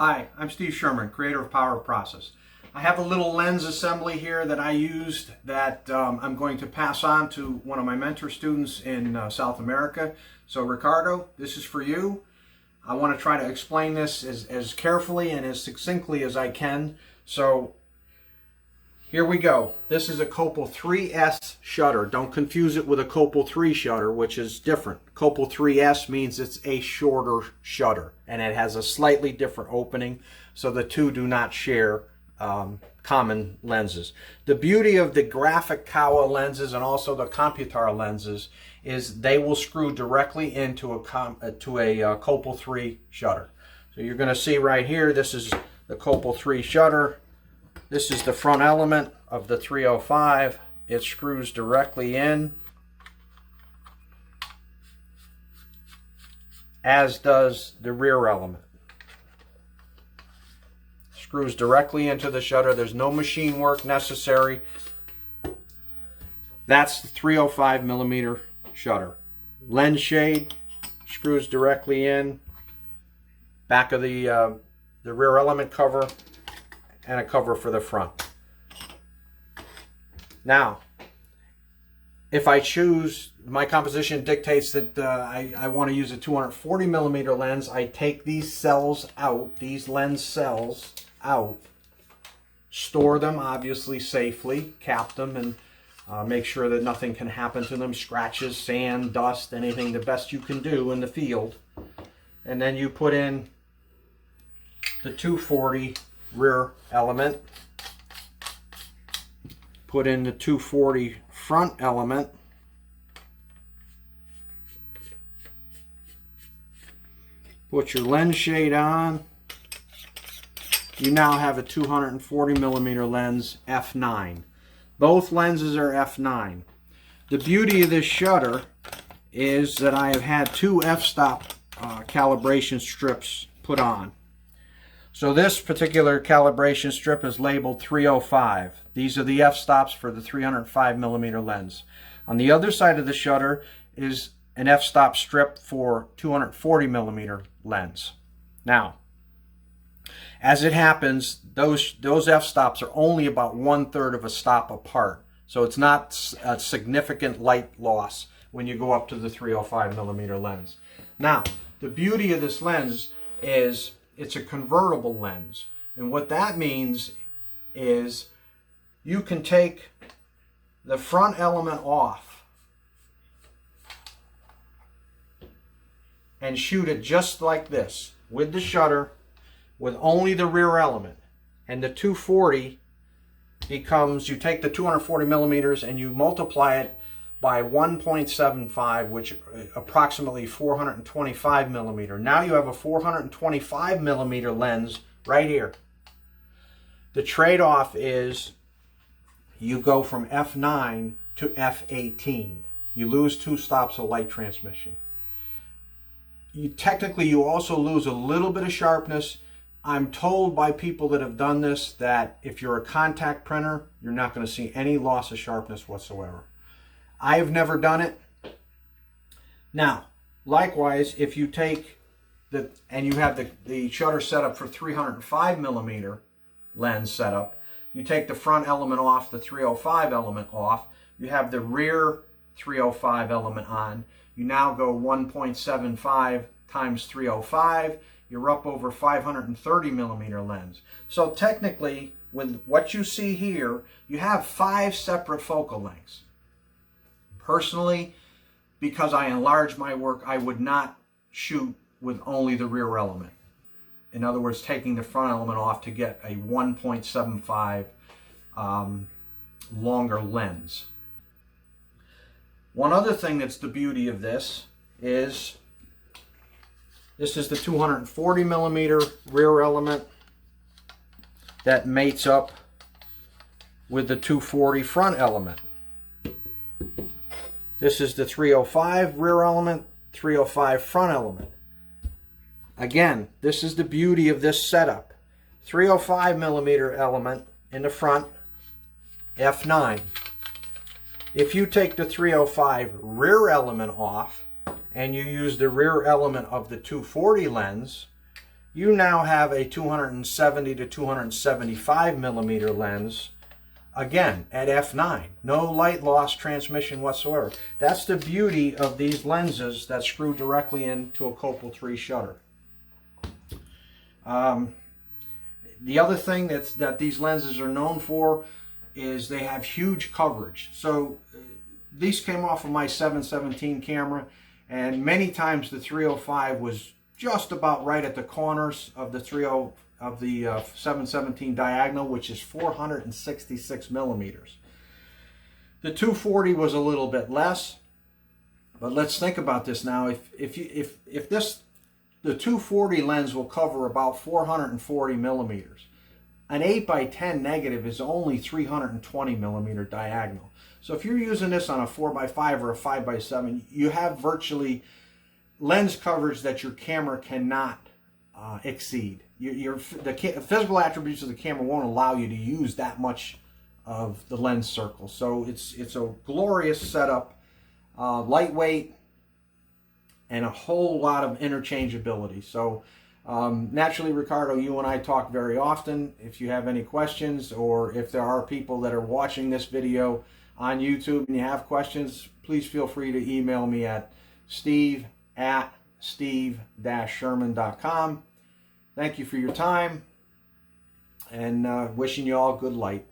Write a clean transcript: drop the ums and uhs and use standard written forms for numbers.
Hi, I'm Steve Sherman, creator of Kowa Process. I have a little lens assembly here that I used that I'm going to pass on to one of my mentor students in South America. So Ricardo, this is for you. I want to try to explain this as carefully and as succinctly as I can. So here we go. This is a Copal 3S shutter. Don't confuse it with a Copal 3 shutter, which is different. Copal 3S means it's a shorter shutter, and it has a slightly different opening, so the two do not share common lenses. The beauty of the graphic Kowa lenses and also the Computar lenses is they will screw directly into a Copal 3 shutter. So you're going to see right here, this is the Copal 3 shutter. This is the front element of the 305. It screws directly in, as does the rear element. Screws directly into the shutter. There's no machine work necessary. That's the 305 millimeter shutter. Lens shade screws directly in. Back of the rear element cover, and a cover for the front. Now, if I choose, my composition dictates that I want to use a 240 millimeter lens, I take these cells out, these lens cells out, store them obviously safely, cap them, and make sure that nothing can happen to them, scratches, sand, dust, anything the best you can do in the field. And then you put in the 240 rear element, put in the 240 front element, put your lens shade on. You now have a 240 millimeter lens, f9. Both lenses are f9. The beauty of this shutter is that I have had two f-stop calibration strips put on. So this particular calibration strip is labeled 305. These are the f-stops for the 305 millimeter lens. On the other side of the shutter is an f-stop strip for 240 millimeter lens. Now, as it happens, those f-stops are only about 1/3 of a stop apart. So it's not a significant light loss when you go up to the 305 millimeter lens. Now, the beauty of this lens is it's a convertible lens. And what that means is you can take the front element off and shoot it just like this with the shutter, with only the rear element. And the 240 becomes, you take the 240 millimeters and you multiply it by 1.75, which approximately 425 millimeter. Now you have a 425 millimeter lens right here. The trade-off is you go from f9 to f18. You lose 2 stops of light transmission. Technically, you also lose a little bit of sharpness. I'm told by people that have done this that if you're a contact printer, you're not going to see any loss of sharpness whatsoever. I've never done it. Now, likewise, if you take and you have the shutter set up for 305 millimeter lens setup, you take the front element off, the 305 element off, you have the rear 305 element on, you now go 1.75 times 305, you're up over 530 millimeter lens. So technically, with what you see here, you have 5 separate focal lengths. Personally, because I enlarge my work, I would not shoot with only the rear element. In other words, taking the front element off to get a 1.75 longer lens. One other thing that's the beauty of this is this is the 240 millimeter rear element that mates up with the 240 front element. This is the 305 rear element, 305 front element. Again, this is the beauty of this setup. 305 millimeter element in the front, f9. If you take the 305 rear element off and you use the rear element of the 240 lens, you now have a 270 to 275 millimeter lens, again at f9. No light loss transmission whatsoever. That's the beauty of these lenses that screw directly into a Copal 3 shutter. The other thing that these lenses are known for is they have huge coverage. So these came off of my 717 camera, and many times the 305 was just about right at the corners of the 717 diagonal, which is 466 millimeters. The 240 was a little bit less, but let's think about this now. If the 240 lens will cover about 440 millimeters. An 8x10 negative is only 320 millimeter diagonal. So if you're using this on a 4x5 or a 5x7, you have virtually lens coverage that your camera cannot exceed. The physical attributes of the camera won't allow you to use that much of the lens circle. So it's a glorious setup, lightweight, and a whole lot of interchangeability. So naturally, Ricardo, you and I talk very often. If you have any questions, or if there are people that are watching this video on YouTube and you have questions, please feel free to email me at steve@steve-sherman.com. Thank you for your time, and wishing you all good light.